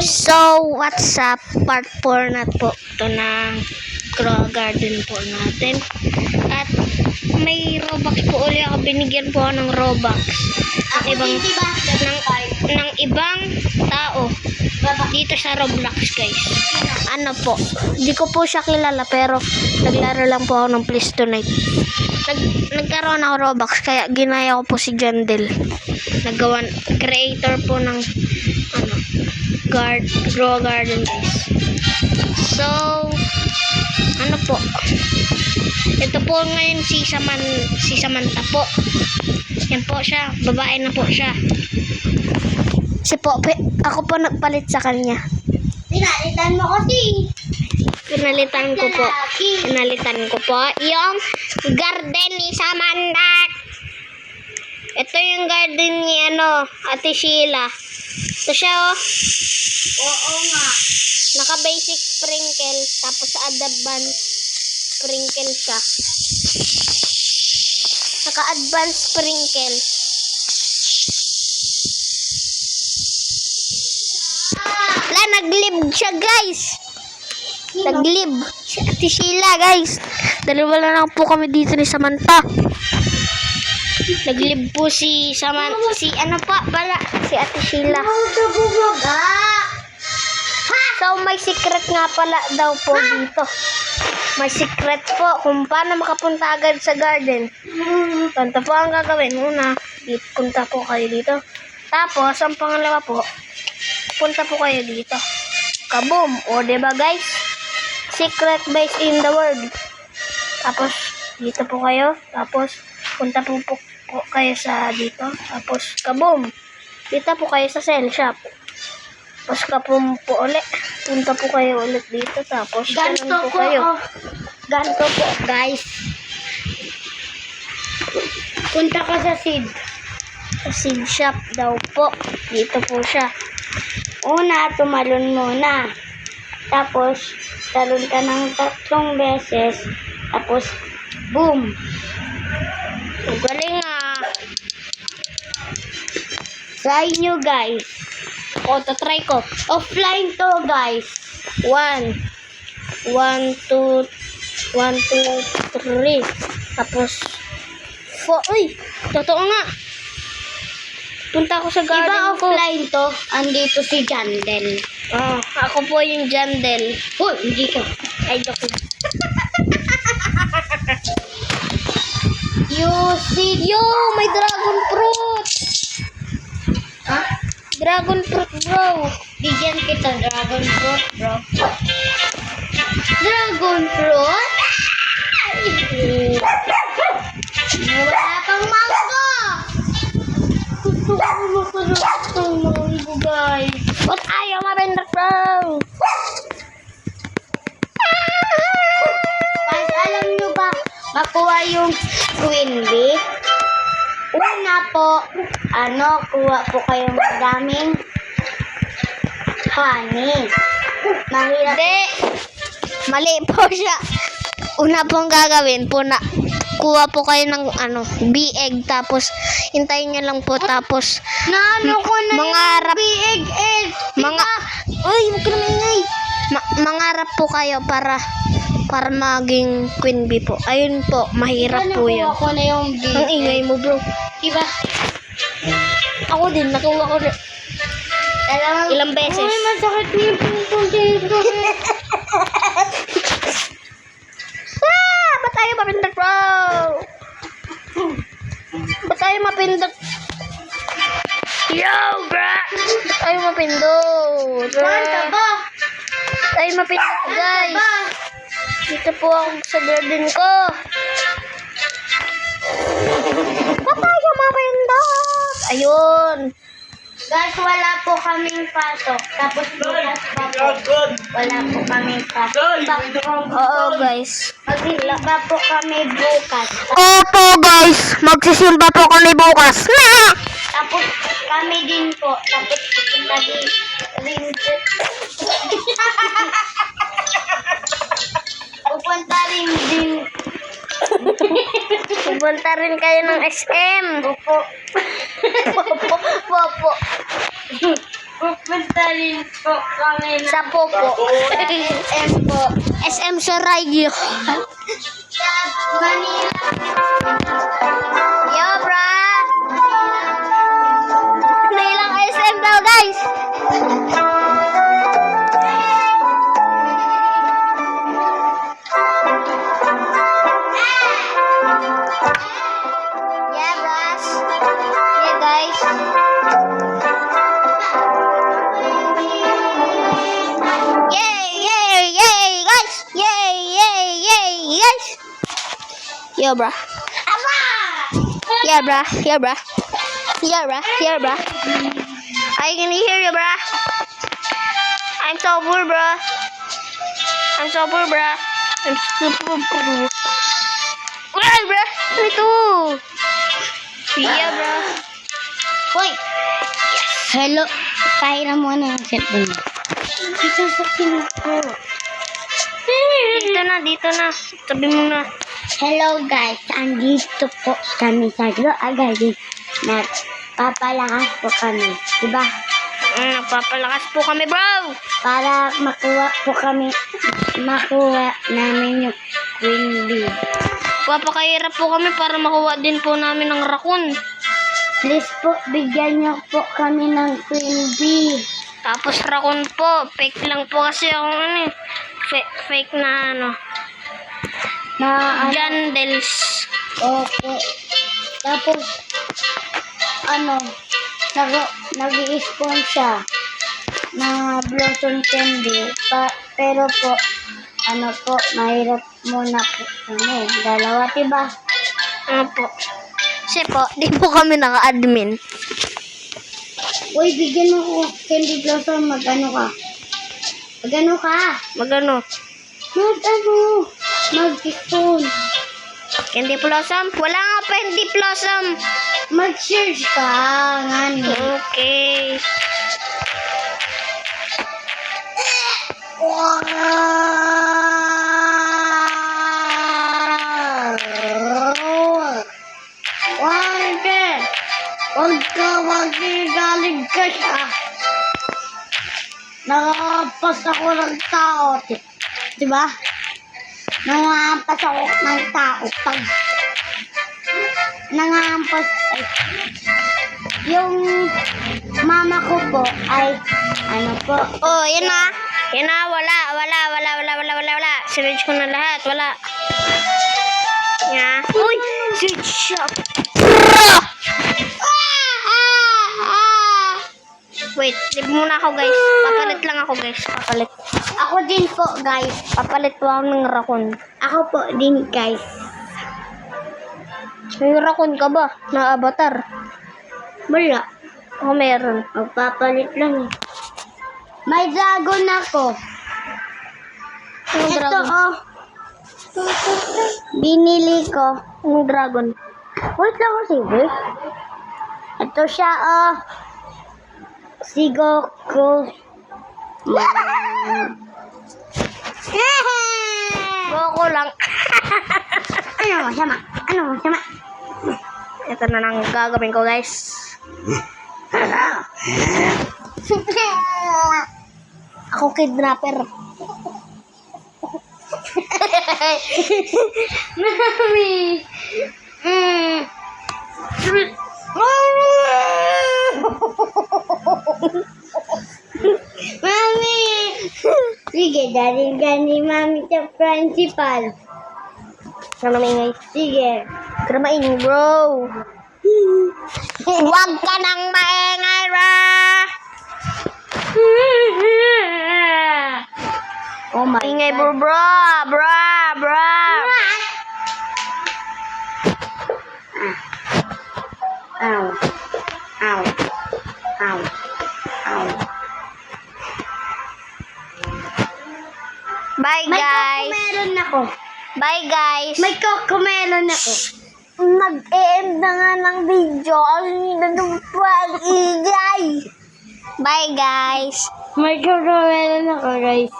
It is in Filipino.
So, what's up? Part 4 na po ito ng Grow Garden po natin. At may Robux po ulit ako. Binigyan po ako ng Robux. Ng ibang tao. Dito sa Roblox, guys. Ano po? Hindi ko po siya kilala pero naglaro lang po ako ng Please Donate. Nagkaroon ako Robux kaya ginaya ko po si Jandel. Nagawan creator po ng Grow Garden, guys. So, ano po? Ito po ngayon si Samantha po. Yan po siya. Babae na po siya. Ako po nagpalit sa kanya. Pinalitan mo kasi. Pinalitan ko po yung garden ni Samantha. Ito yung garden ni Ate Sheila. Ito siya, oh. Oo nga. Naka-basic sprinkle, tapos advanced sprinkle siya. Naka-advanced sprinkle. Wala, naglib siya, guys. Naglib. Si Ate Sheila, guys. Dalawa lang po kami dito ni Samantha. Naglib po si Ate Sheila. So, may secret nga pala daw po dito. May secret po kung paano makapunta agad sa garden. Ganito po ang gagawin. Una, punta po kayo dito. Tapos, ang pangalawa po, punta po kayo dito. Kaboom! O, diba, guys? Secret base in the world. Tapos, dito po kayo. Tapos, punta po kayo sa dito. Tapos, kaboom! Dito po kayo sa cell shop. Tapos, kaboom po ulit. Punta po kayo ulit dito. Tapos, ganun po kayo. Ganito po, guys. Punta ka sa seed. Sa seed shop daw po. Dito po siya. Una, tumalon muna. Tapos, talon ka ng 3 beses. Tapos, boom. Galing nga. Sa inyo, guys. O, tatry ko. Offline to, guys. 1, 2, 3. Tapos, 4. Uy, totoo nga. Punta ako sa garden Iba ko. offline to. Andito si Jandel. Ako po yung Jandel. Hoy, hindi ka. Ay, joke. Yo, May dragon fruit. Ha? Dragon fruit, bro. Bigyan kita dragon fruit, bro. Dragon fruit? Wala pang mango. Gusto ko makarap ng mango, guys. Ba't ayaw mabenda, bro? Guys, alam nyo ba makuha yung queen bee? Una po, kuha po kayong madaming honey. Mahirap. Hindi. Mali po siya. Una pong gagawin po na kuha po kayo ng bee egg, tapos hintayin nyo lang po, tapos Ko na mangarap. yung big egg. Uy, huwag ka naman ingay. Mangarap po kayo para maging queen bee po. Ayun po, mahirap po yan. Nakuha ko na yung big Ang ingay mo, bro. Diba? Ako din, nakuha ko rin. Ilang beses. Uy, masakit na yung puntong dito. Ba't tayo mapindot, bro? Ba't tayo mapindot? Yo, bro! Ba't tayo mapindot? Saan ka ba? Ba't tayo mapindot, guys? Dito po ako sa garden ko. Ba't tayo mapindot? Ayun. Guys, wala po kaming pasok. Tapos bukas pa po. Wala po kaming pasok. Oo, guys. Magsisimba po kami bukas. Opo, guys. Magsisimba po kami bukas. Tapos kami din po. Tapos pupunta din. Pupunta rin din. Pupunta rin kayo ng SM. Opo. Popo. Pupunta rin po kami Sa Popo. SM po. SM Sarayo. Manila. Yo, bra! Nailang SM daw, guys! Yeah, bras. Yeah, guys. Yay, yay, yay, guys! Yay, yay, yay, guys! Yo, bra. Yeah, bruh. Yeah, bruh. Yeah, bruh. Yeah, bruh. I can hear you, bruh. I'm sober, bruh. I'm sober, bruh. I'm super, bruh. Wala, bruh. Ito. Yeah, bruh. Hoy! Hello. Pahiram mo na yung cellphone mo. Isasakin ko. Dito na, dito na. Sabi mo na. Hello guys, andito po kami sa Agadi. Nagpapalakas po kami, diba? Nagpapalakas po kami, bro. Para makuha namin yung Queen Bee. Papakahirap po kami para makuha din po namin ng raccoon. Please po, bigyan niyo po kami ng Queen Bee. Tapos raccoon po. Fake lang po kasi ako ano eh. Fake na ano. Na Jandels. opo. Tapos, nag-i-spawn siya na Blossom Candy. Pero po, mahirap muna po kami. Dalawa, diba? Ano po? Kasi po, di po kami naka-admin. Uy, bigyan mo ko Candy Blossom. Mag-ano ka? Magano? Mag-spawn. Candy Blossom? Wala nga pa Candy Blossom. Mag-search ka. Ngano? Okay. Huwag ka magigaling ka siya. Nakakampas ako ng tao. Diba? Nangahampas ako ng tao. Pag nangahampas, yung mama ko po ay, ano po, Oh, yan na. Yan na, wala. Sinerge ko na lahat, wala. Yan. Uy! Search shop. Wait, leave muna ako, guys. Papalit lang ako, guys. Papalit. ako din po, guys. Papalit po ako ng raccoon. Ako po din, guys. May raccoon ka ba? Na avatar? Wala. O meron. Magpapalit lang eh. May dragon ako. Yung Ito, dragon. oh. Binili ko. Yung dragon. Wait lang kasi, wait. Ito siya, oh. Si Goku. Boko lang. Ano masama? Ito na lang gagawin ko, guys. Ako kidnapper. Mami. Mami. Sige, daling gani mami sa principal. Ano maingay? Sige. Kaya maingay, bro. Huwag ka nang maingay, bro. Oh my Ingay, God. bro. Ow. Ow. Ow. Ow. Bye, May guys. meron ako. Bye, guys. May meron ako. Mag-end na nga ng video. Ang pag-igay. Bye, guys. May meron ako, guys.